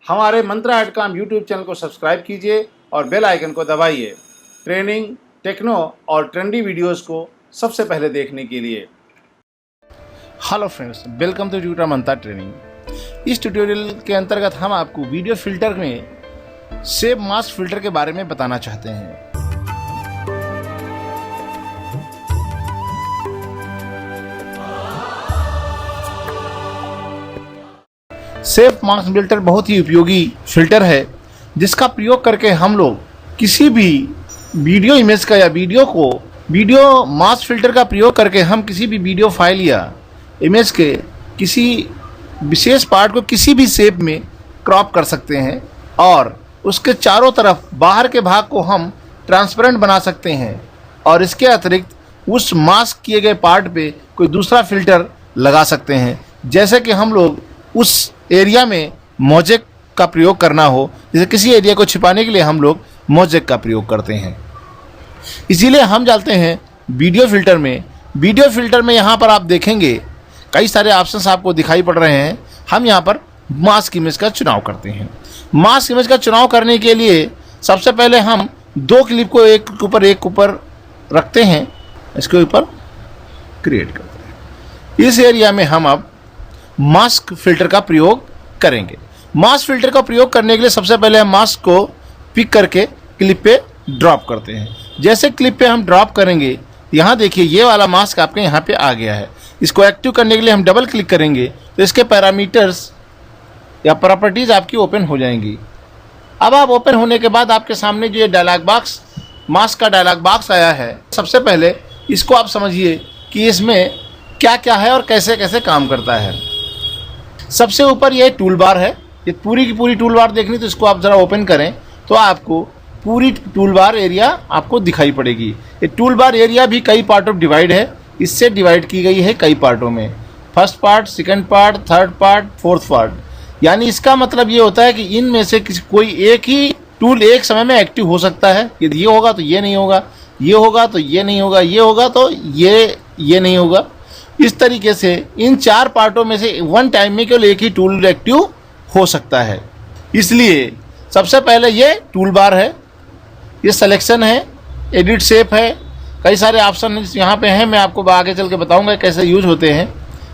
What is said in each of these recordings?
हमारे Mantra dot com YouTube channel को subscribe कीजिए और बेल आइकन को दबाइए ट्रेनिंग, टेक्नो और ट्रेंडी वीडियोस को सबसे पहले देखने के लिए। Hello friends, welcome to tutor Mantra training. इस ट्यूटोरियल के अंतर्गत हम आपको वीडियो फिल्टर में शेप मास्क फिल्टर के बारे में बताना चाहते हैं। शेप मास्क फिल्टर बहुत ही उपयोगी फिल्टर है, जिसका प्रयोग करके हम लोग किसी भी वीडियो इमेज का या वीडियो मास्क फिल्टर का प्रयोग करके हम किसी भी वीडियो फाइल या इमेज के किसी विशेष पार्ट को किसी भी शेप में क्रॉप कर सकते हैं और उसके चारों तरफ बाहर के भाग को हम ट्रांसपेरेंट बना सकते हैं और इसके अतिरिक्त उस मास्क किए गए पार्ट पे कोई दूसरा फिल्टर लगा सकते हैं। जैसे कि हम लोग उस एरिया में मोज़ेक का प्रयोग करना हो, जैसे किसी एरिया को छिपाने के लिए हम लोग मोज़ेक का प्रयोग करते हैं। इसीलिए हम जाते हैं वीडियो फिल्टर में। वीडियो फिल्टर में यहाँ पर आप देखेंगे कई सारे ऑप्शंस आपको दिखाई पड़ रहे हैं। हम यहाँ पर मास्क इमेज का चुनाव करते हैं। मास्क इमेज का चुनाव करने के लिए सबसे पहले हम दो क्लिप को एक के ऊपर रखते हैं, इसके ऊपर क्रिएट करते हैं। इस एरिया में हम अब मास्क फिल्टर का प्रयोग करेंगे। मास्क फिल्टर का प्रयोग करने के लिए सबसे पहले हम मास्क को पिक करके क्लिप पे ड्रॉप करते हैं। जैसे क्लिप पे हम ड्रॉप करेंगे, यहाँ देखिए ये वाला मास्क आपके यहाँ पे आ गया है। इसको एक्टिव करने के लिए हम डबल क्लिक करेंगे तो इसके पैरामीटर्स या प्रॉपर्टीज़ आपकी ओपन हो जाएंगी। अब आप ओपन होने के बाद आपके सामने जो ये डायलॉग बॉक्स, मास्क का डायलॉग बॉक्स आया है, सबसे पहले इसको आप समझिए कि इसमें क्या क्या है और कैसे कैसे काम करता है। सबसे ऊपर ये टूल बार है। ये पूरी की पूरी टूल बार देखनी तो इसको आप ज़रा ओपन करें तो आपको पूरी टूल बार एरिया आपको दिखाई पड़ेगी। ये टूल बार एरिया भी कई पार्ट ऑफ डिवाइड है, इससे डिवाइड की गई है कई पार्टों में। First part, second part, third part, fourth part. यानी इसका मतलब ये होता है कि इनमें से कोई एक ही टूल एक समय में एक्टिव हो सकता है। यदि ये होगा तो ये नहीं होगा, ये होगा तो ये नहीं होगा, ये होगा तो ये नहीं होगा। इस तरीके से इन चार पार्टों में से वन टाइम में केवल एक ही टूल एक्टिव हो सकता है। इसलिए सबसे पहले ये टूल बार है, ये सिलेक्शन है, एडिट शेप है, कई सारे ऑप्शन यहाँ पे हैं। मैं आपको आगे चल के बताऊँगा कैसे यूज होते हैं।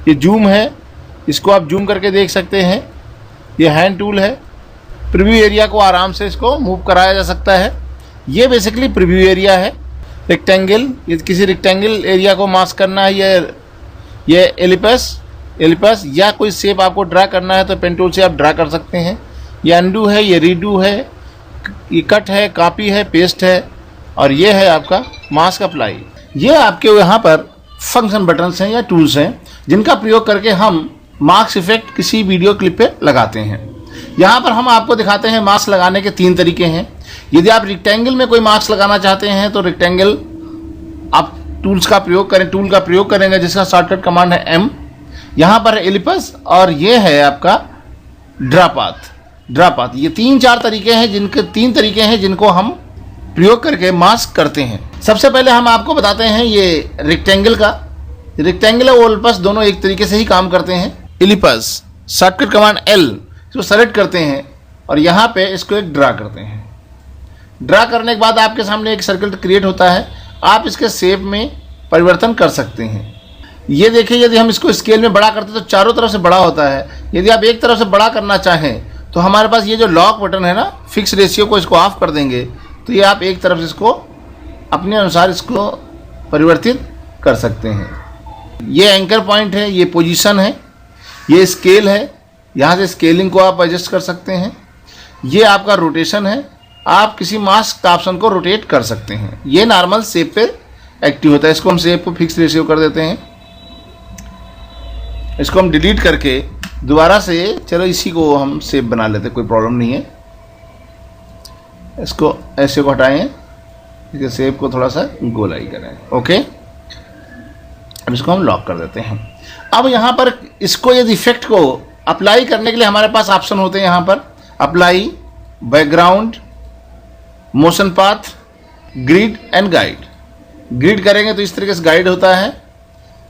ये जूम है, इसको आप जूम करके देख सकते हैं। ये हैंड टूल है, प्रीव्यू एरिया को आराम से इसको मूव कराया जा सकता है। ये बेसिकली प्रीव्यू एरिया है। रेक्टेंगल, ये किसी रेक्टेंगल एरिया को मास्क करना है। ये एलिपस या कोई शेप आपको ड्रा करना है तो पेन टूल से आप ड्रा कर सकते हैं। ये अनडू है, ये रीडू है, ये कट है, कॉपी है, पेस्ट है और ये है आपका मास्क अप्लाई। ये आपके यहाँ पर फंक्शन बटन्स हैं या टूल्स हैं जिनका प्रयोग करके हम मास्क इफेक्ट किसी वीडियो क्लिप पे लगाते हैं। यहाँ पर हम आपको दिखाते हैं मास्क लगाने के तीन तरीके हैं। यदि आप रेक्टेंगल में कोई मास्क लगाना चाहते हैं तो रेक्टेंगल आप टूल का प्रयोग करेंगे जिसका शॉर्टकट कमांड है M। यहाँ पर है एलिपस और ये है आपका ड्रापाथ। ये तीन तरीके हैं जिनको हम प्रयोग करके मास्क करते हैं। सबसे पहले हम आपको बताते हैं ये रेक्टेंगल और एलिपस दोनों एक तरीके से ही काम करते हैं। एलिपस शॉर्टकट कमांड L, इसको सेलेक्ट करते हैं और यहाँ पे इसको एक ड्रा करते हैं। ड्रा करने के बाद आपके सामने एक सर्कल क्रिएट होता है। आप इसके शेप में परिवर्तन कर सकते हैं। ये देखिए, यदि हम इसको स्केल में बड़ा करते हैं तो चारों तरफ से बड़ा होता है। यदि आप एक तरफ से बड़ा करना चाहें तो हमारे पास ये जो लॉक बटन है ना, फिक्स रेशियो को इसको ऑफ कर देंगे तो ये आप एक तरफ से इसको अपने अनुसार इसको परिवर्तित कर सकते हैं। ये एंकर पॉइंट है, ये पोजीशन है, ये स्केल है, यहाँ से स्केलिंग को आप एडजस्ट कर सकते हैं। ये आपका रोटेशन है, आप किसी मास्क का ऑप्शन को रोटेट कर सकते हैं। ये नॉर्मल शेप पे एक्टिव होता है। इसको हम शेप को फिक्स रेशियो कर देते हैं। इसको हम डिलीट करके दोबारा से चलो इसी को हम शेप बना लेते हैं, कोई प्रॉब्लम नहीं है। इसको ऐसे को हटाएं, इसके शेप को थोड़ा सा गोलाई करें। ओके, अब इसको हम लॉक कर देते हैं। अब यहाँ पर इसको यदि इफेक्ट को अप्लाई करने के लिए हमारे पास ऑप्शन होते हैं। यहाँ पर apply, background, motion path, grid and guide. Grid करेंगे तो इस तरीके से गाइड होता है।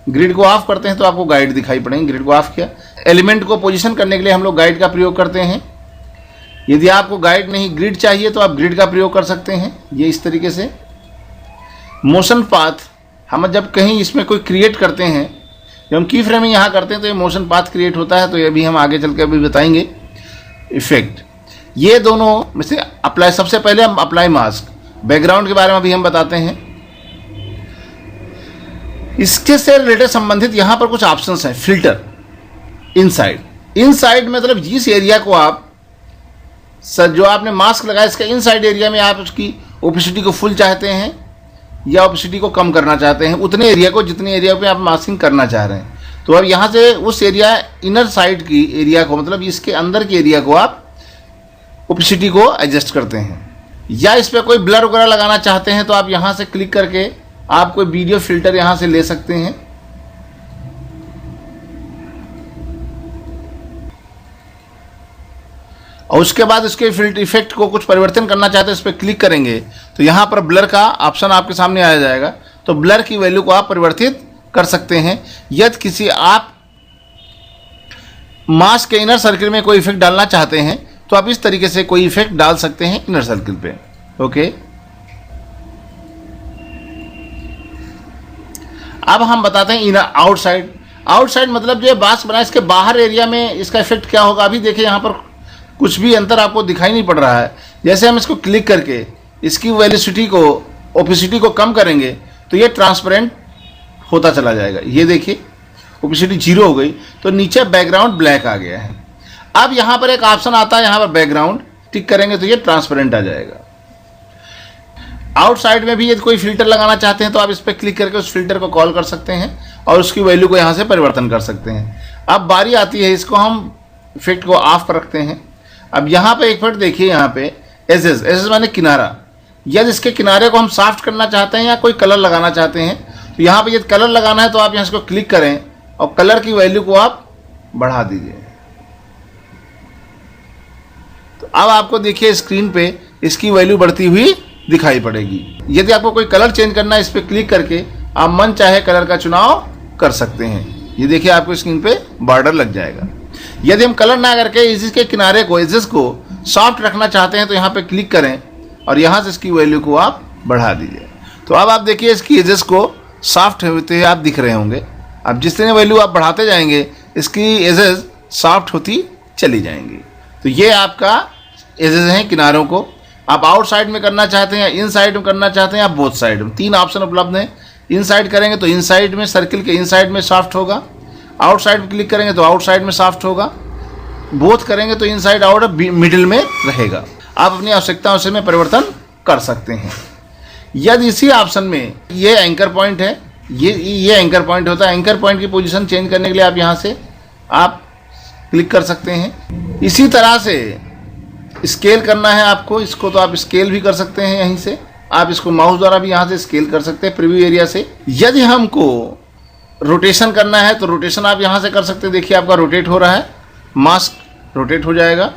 ग्रिड को ऑफ करते हैं तो आपको गाइड दिखाई पड़ेंगे। ग्रिड को ऑफ किया। एलिमेंट को पोजीशन करने के लिए हम लोग गाइड का प्रयोग करते हैं। यदि आपको गाइड नहीं ग्रिड चाहिए तो आप ग्रिड का प्रयोग कर सकते हैं, ये इस तरीके से। मोशन पाथ हम जब कहीं इसमें कोई क्रिएट करते हैं, जब हम की फ्रेमिंग यहाँ करते हैं तो ये मोशन पाथ क्रिएट होता है, तो ये भी हम आगे चल के अभी बताएंगे। इफेक्ट, ये दोनों में से अप्लाई, सबसे पहले हम अप्लाई मास्क, बैकग्राउंड के बारे में भी हम बताते हैं। इसके से रिलेटेड संबंधित यहाँ पर कुछ ऑप्शंस हैं। फिल्टर इनसाइड मतलब जिस एरिया को आप जो आपने मास्क लगाया इसका इनसाइड एरिया में आप उसकी ओपेसिटी को फुल चाहते हैं या ओपेसिटी को कम करना चाहते हैं, उतने एरिया को जितने एरिया पे आप मास्किंग करना चाह रहे हैं, तो अब यहाँ से उस एरिया इनर साइड की एरिया को, मतलब इसके अंदर के एरिया को आप ओपेसिटी को एडजस्ट करते हैं। या इस पर कोई ब्लर वगैरह लगाना चाहते हैं तो आप यहाँ से क्लिक करके आप कोई वीडियो फिल्टर यहाँ से ले सकते हैं। और उसके बाद इसके फिल्टर इफेक्ट को कुछ परिवर्तन करना चाहते हैं, इस पर क्लिक करेंगे तो यहाँ पर ब्लर का ऑप्शन आपके सामने आ जाएगा। तो ब्लर की वैल्यू को आप परिवर्तित कर सकते हैं। यदि किसी आप मास्क के इनर सर्किल में कोई इफेक्ट डालना चाहते हैं तो आप इस तरीके से कोई इफेक्ट डाल सकते हैं इनर सर्किल पे। ओके, अब हम बताते हैं इनर आउटसाइड मतलब जो मास्क बना इसके बाहर एरिया में इसका इफेक्ट क्या होगा। अभी देखिए यहाँ पर कुछ भी अंतर आपको दिखाई नहीं पड़ रहा है। जैसे हम इसको क्लिक करके इसकी वेलोसिटी को, ओपेसिटी को कम करेंगे तो ये ट्रांसपेरेंट होता चला जाएगा। ये देखिए ओपेसिटी 0 हो गई तो नीचे बैकग्राउंड ब्लैक आ गया है। अब यहाँ पर एक ऑप्शन आता है, यहाँ पर बैकग्राउंड टिक करेंगे तो ये ट्रांसपेरेंट आ जाएगा। आउटसाइड में भी यदि कोई फिल्टर लगाना चाहते हैं तो आप इस पर क्लिक करके उस फिल्टर को कॉल कर सकते हैं और उसकी वैल्यू को यहाँ से परिवर्तन कर सकते हैं। अब बारी आती है, इसको हम इफेक्ट को ऑफ पर रखते हैं। अब यहाँ पे एक मिनट देखिए, यहाँ पे एजेस माने किनारा, यदि इसके किनारे को हम सॉफ्ट करना चाहते हैं या कोई कलर लगाना चाहते हैं तो यहाँ पे यदि कलर लगाना है तो आप यहाँ इसको क्लिक करें और कलर की वैल्यू को आप बढ़ा दीजिए। तो अब आपको देखिए स्क्रीन पे इसकी वैल्यू बढ़ती हुई दिखाई पड़ेगी। यदि आपको कोई कलर चेंज करना है, इस पर क्लिक करके आप मन चाहे कलर का चुनाव कर सकते हैं। ये देखिए आपको स्क्रीन पे बॉर्डर लग जाएगा। यदि हम कलर ना करके इसके किनारे को, एजेस को सॉफ्ट रखना चाहते हैं तो यहाँ पे क्लिक करें और यहाँ से इसकी वैल्यू को आप बढ़ा दीजिए। तो अब आप देखिए इसकी एजेस को सॉफ्ट होते हुए आप दिख रहे होंगे। अब जिस तरह वैल्यू आप बढ़ाते जाएंगे इसकी एजेस सॉफ्ट होती चली जाएंगी। तो ये आपका एजेस हैं किनारों को। आप आउटसाइड में करना चाहते हैं, इनसाइड में करना चाहते हैं, आप बोथ साइड में, 3 ऑप्शन उपलब्ध हैं। इनसाइड करेंगे तो इनसाइड में, सर्किल के इनसाइड में सॉफ्ट होगा। आउटसाइड में क्लिक करेंगे तो आउटसाइड में सॉफ्ट होगा। बोथ करेंगे तो इनसाइड आउट मिडिल में रहेगा। आप अपनी आवश्यकता से में परिवर्तन कर सकते हैं। यदि इसी ऑप्शन में ये एंकर पॉइंट है, ये एंकर पॉइंट होता है। एंकर पॉइंट की पोजीशन चेंज करने के लिए आप यहाँ से आप क्लिक कर सकते हैं। इसी तरह से स्केल करना है आपको, इसको तो आप स्केल भी कर सकते हैं। यहीं से आप इसको माउस द्वारा भी यहाँ से स्केल कर सकते हैं प्रीव्यू एरिया से। यदि हमको रोटेशन करना है तो रोटेशन आप यहाँ से कर सकते हैं। देखिए आपका रोटेट हो रहा है, मास्क रोटेट हो जाएगा।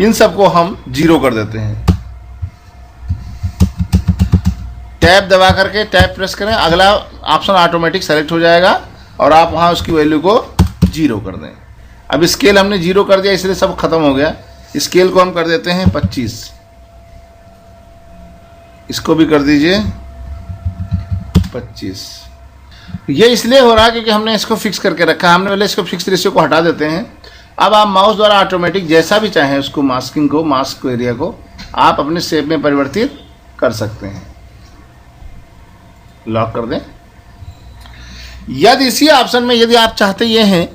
इन सबको हम 0 कर देते हैं। टैब दबा करके टैब प्रेस करें, अगला ऑप्शन ऑटोमेटिक सेलेक्ट हो जाएगा और आप वहाँ उसकी वैल्यू को 0 कर दें। अब स्केल हमने 0 कर दिया इसलिए सब खत्म हो गया। स्केल को हम कर देते हैं 25, इसको भी कर दीजिए 25। ये इसलिए हो रहा है क्योंकि हमने इसको फिक्स करके रखा है। हमने पहले इसको फिक्स रेशियो को हटा देते हैं। अब आप माउस द्वारा ऑटोमेटिक जैसा भी चाहें उसको, मास्किंग को, मास्क एरिया को आप अपने शेप में परिवर्तित कर सकते हैं। लॉक कर दें। यदि इसी ऑप्शन में यदि आप चाहते ये हैं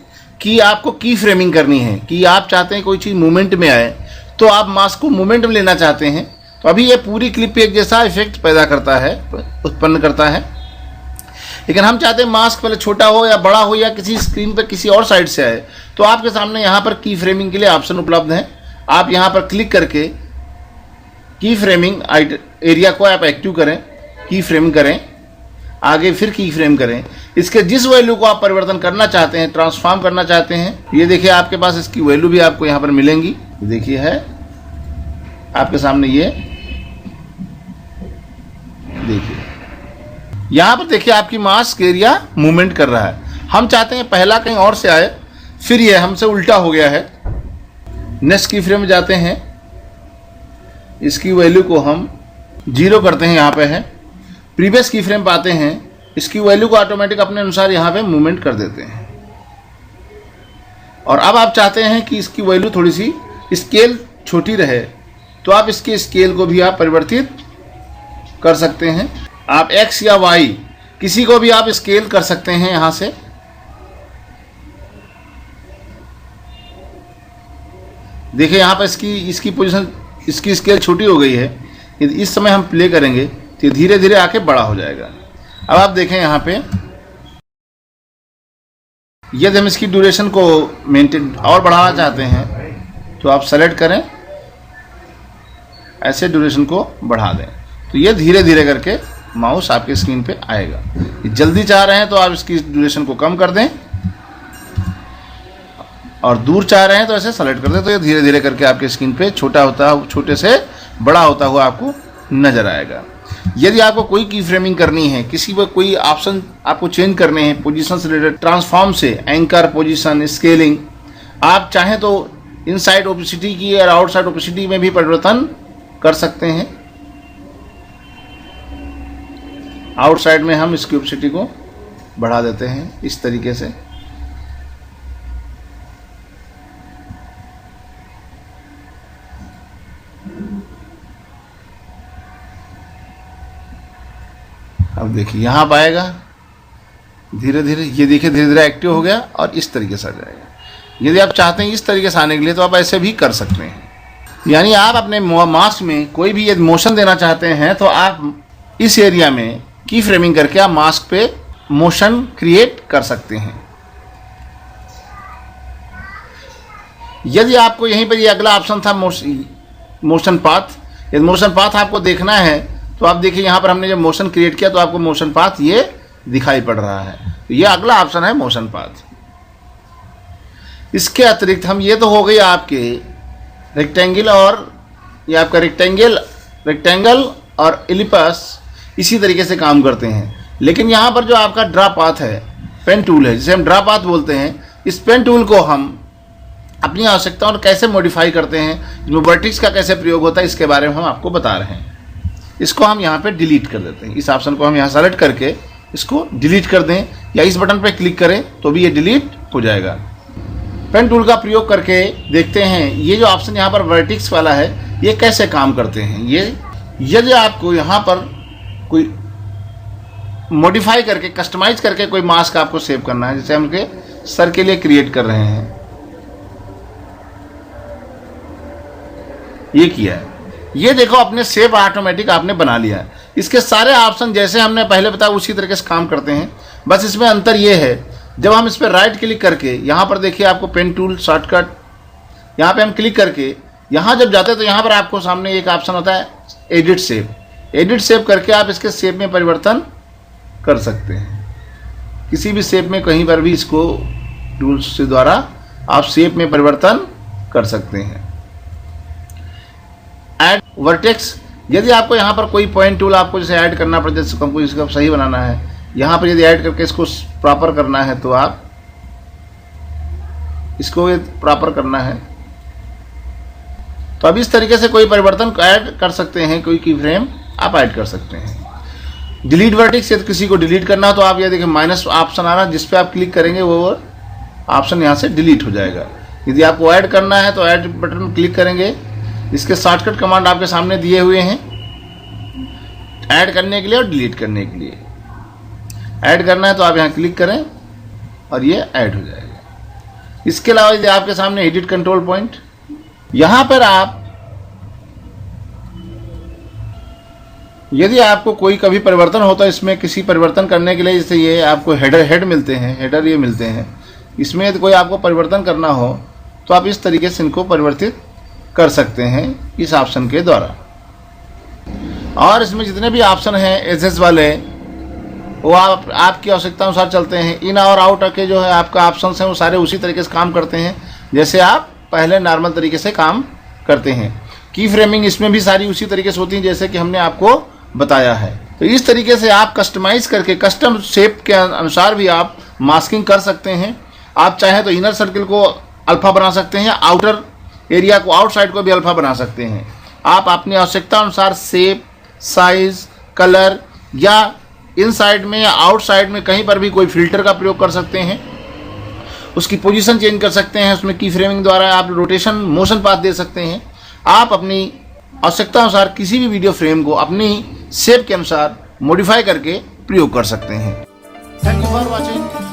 कि आपको की फ्रेमिंग करनी है, कि आप चाहते हैं कोई चीज़ मूवमेंट में आए, तो आप मास्क को मूवमेंट में लेना चाहते हैं, तो अभी ये पूरी क्लिप पे एक जैसा इफेक्ट पैदा करता है, उत्पन्न करता है। लेकिन हम चाहते हैं मास्क पहले छोटा हो या बड़ा हो या किसी स्क्रीन पर किसी और साइड से आए, तो आपके सामने यहाँ पर की फ्रेमिंग के लिए ऑप्शन उपलब्ध हैं। आप यहाँ पर क्लिक करके की फ्रेमिंग एरिया को आप एक्टिव करें, की फ्रेम करें, आगे फिर की फ्रेम करें। इसके जिस वैल्यू को आप परिवर्तन करना चाहते हैं, ट्रांसफॉर्म करना चाहते हैं, ये देखिए आपके पास इसकी वैल्यू भी आपको यहाँ पर मिलेंगी। देखिए है आपके सामने, ये देखिए यहाँ पर देखिए आपकी मास्क एरिया मूवमेंट कर रहा है। हम चाहते हैं पहला कहीं और से आए, फिर ये हमसे उल्टा हो गया है। नेक्स्ट की फ्रेम में जाते हैं, इसकी वैल्यू को हम 0 करते हैं, यहाँ पे है। प्रीवियस की फ्रेम पाते हैं, इसकी वैल्यू को ऑटोमेटिक अपने अनुसार यहाँ पे मूवमेंट कर देते हैं। और अब आप चाहते हैं कि इसकी वैल्यू थोड़ी सी स्केल छोटी रहे, तो आप इसके स्केल को भी आप परिवर्तित कर सकते हैं। आप x या y किसी को भी आप स्केल कर सकते हैं यहाँ से। देखिए यहाँ पर इसकी पोजीशन, इसकी स्केल छोटी हो गई है। यदि इस समय हम प्ले करेंगे तो धीरे धीरे आके बड़ा हो जाएगा। अब आप देखें यहाँ पे, यदि हम इसकी ड्यूरेशन को मेंटेन और बढ़ाना चाहते हैं तो आप सेलेक्ट करें, ऐसे ड्यूरेशन को बढ़ा दें, तो ये धीरे धीरे करके माउस आपके स्क्रीन पे आएगा। जल्दी चाह रहे हैं तो आप इसकी ड्यूरेशन को कम कर दें, और दूर चाह रहे हैं तो ऐसे सेलेक्ट कर दें, तो ये धीरे धीरे करके आपके स्क्रीन पे छोटे से बड़ा होता हुआ आपको नजर आएगा। यदि आपको कोई की फ्रेमिंग करनी है, किसी पर कोई ऑप्शन आपको चेंज करने हैं, पोजीशन से रिलेटेड, ट्रांसफॉर्म से, एंकर पोजीशन, स्केलिंग, आप चाहें तो इनसाइड ओपेसिटी की और आउटसाइड ओपेसिटी में भी परिवर्तन कर सकते हैं। आउटसाइड में हम इसकी ओपेसिटी को बढ़ा देते हैं इस तरीके से। अब देखिए यहाँ पर आएगा धीरे धीरे, ये देखिए धीरे धीरे एक्टिव हो गया और इस तरीके से आ जाएगा। यदि आप चाहते हैं इस तरीके से आने के लिए तो आप ऐसे भी कर सकते हैं। यानी आप अपने मास्क में कोई भी यदि मोशन देना चाहते हैं तो आप इस एरिया में की फ्रेमिंग करके आप मास्क पे मोशन क्रिएट कर सकते हैं। यदि आपको यहीं पर ये अगला ऑप्शन था मोशन पाथ, यदि मोशन पाथ आपको देखना है तो आप देखिए यहाँ पर हमने जब मोशन क्रिएट किया तो आपको मोशन पाथ ये दिखाई पड़ रहा है। तो ये अगला ऑप्शन है मोशन पाथ। इसके अतिरिक्त हम, ये तो हो गई आपके रेक्टेंगल, और ये आपका रेक्टेंगल और एलिपस इसी तरीके से काम करते हैं। लेकिन यहाँ पर जो आपका ड्रा पाथ है, पेन टूल है जिसे हम ड्रा पाथ बोलते हैं, इस पेन टूल को हम अपनी आवश्यकता और कैसे मॉडिफाई करते हैं, इसमें वर्टेक्स का कैसे प्रयोग होता है, इसके बारे में हम आपको बता रहे हैं। इसको हम यहाँ पे डिलीट कर देते हैं। इस ऑप्शन को हम यहाँ सेलेक्ट करके इसको डिलीट कर दें, या इस बटन पे क्लिक करें तो भी ये डिलीट हो जाएगा। पेन टूल का प्रयोग करके देखते हैं ये जो ऑप्शन यहाँ पर वर्टेक्स वाला है ये कैसे काम करते हैं। ये यदि आपको यहाँ पर कोई मॉडिफाई करके, कस्टमाइज करके कोई मास्क आपको सेव करना है, जैसे हम के सर के लिए क्रिएट कर रहे हैं, ये किया है, ये देखो अपने सेव ऑटोमेटिक आपने बना लिया है। इसके सारे ऑप्शन जैसे हमने पहले बताया उसी तरीके से काम करते हैं। बस इसमें अंतर ये है, जब हम इस पर राइट क्लिक करके यहाँ पर देखिए आपको पेन टूल शॉर्टकट, यहाँ पे हम क्लिक करके यहाँ जब जाते हैं तो यहाँ पर आपको सामने एक ऑप्शन होता है एडिट सेव। एडिट सेव करके आप इसके शेप में परिवर्तन कर सकते हैं। किसी भी शेप में कहीं पर भी इसको टूल्स के द्वारा आप शेप में परिवर्तन कर सकते हैं। ऐड वर्टेक्स, यदि आपको यहाँ पर कोई पॉइंट टूल आपको जैसे ऐड करना पड़े, जैसे हमको इसका सही बनाना है, यहाँ पर यदि ऐड करके इसको प्रॉपर करना है तो आप इसको प्रॉपर करना है, तो अब इस तरीके से कोई परिवर्तन ऐड कर सकते हैं, कोई की फ्रेम आप ऐड कर सकते हैं। डिलीट वर्टेक्स, यदि किसी को डिलीट करना हो तो आप ये देखिए माइनस ऑप्शन आ रहा है, जिस पे आप क्लिक करेंगे वो ऑप्शन यहाँ से डिलीट हो जाएगा। यदि आपको ऐड करना है तो ऐड बटन क्लिक करेंगे, इसके शॉर्टकट कमांड आपके सामने दिए हुए हैं ऐड करने के लिए और डिलीट करने के लिए। ऐड करना है तो आप यहाँ क्लिक करें और ये ऐड हो जाएगा। इसके अलावा यदि आपके सामने एडिट कंट्रोल पॉइंट, यहाँ पर आप यदि आपको कोई कभी परिवर्तन होता है इसमें किसी परिवर्तन करने के लिए, जैसे ये आपको हेड मिलते हैं, हेडर ये मिलते हैं, इसमें यदि कोई आपको परिवर्तन करना हो तो आप इस तरीके से इनको परिवर्तित कर सकते हैं इस ऑप्शन के द्वारा। और इसमें जितने भी ऑप्शन हैं एसएस वाले वो आपकी आवश्यकता अनुसार चलते हैं। इन और आउट के जो है आपका ऑप्शन हैं वो सारे उसी तरीके से काम करते हैं जैसे आप पहले नॉर्मल तरीके से काम करते हैं। की फ्रेमिंग इसमें भी सारी उसी तरीके से होती है जैसे कि हमने आपको बताया है। तो इस तरीके से आप कस्टमाइज करके कस्टम शेप के अनुसार भी आप मास्किंग कर सकते हैं। आप चाहें तो इनर सर्किल को अल्फा बना सकते हैं, आउटर एरिया को, आउटसाइड को भी अल्फा बना सकते हैं। आप अपनी आवश्यकता अनुसार शेप, साइज, कलर या इनसाइड में या आउटसाइड में कहीं पर भी कोई फिल्टर का प्रयोग कर सकते हैं। उसकी पोजीशन चेंज कर सकते हैं, उसमें की फ्रेमिंग द्वारा आप रोटेशन मोशन पाथ दे सकते हैं। आप अपनी आवश्यकता अनुसार किसी भी वीडियो फ्रेम को अपनी शेप के अनुसार मॉडिफाई करके प्रयोग कर सकते हैं। Thank you for watching.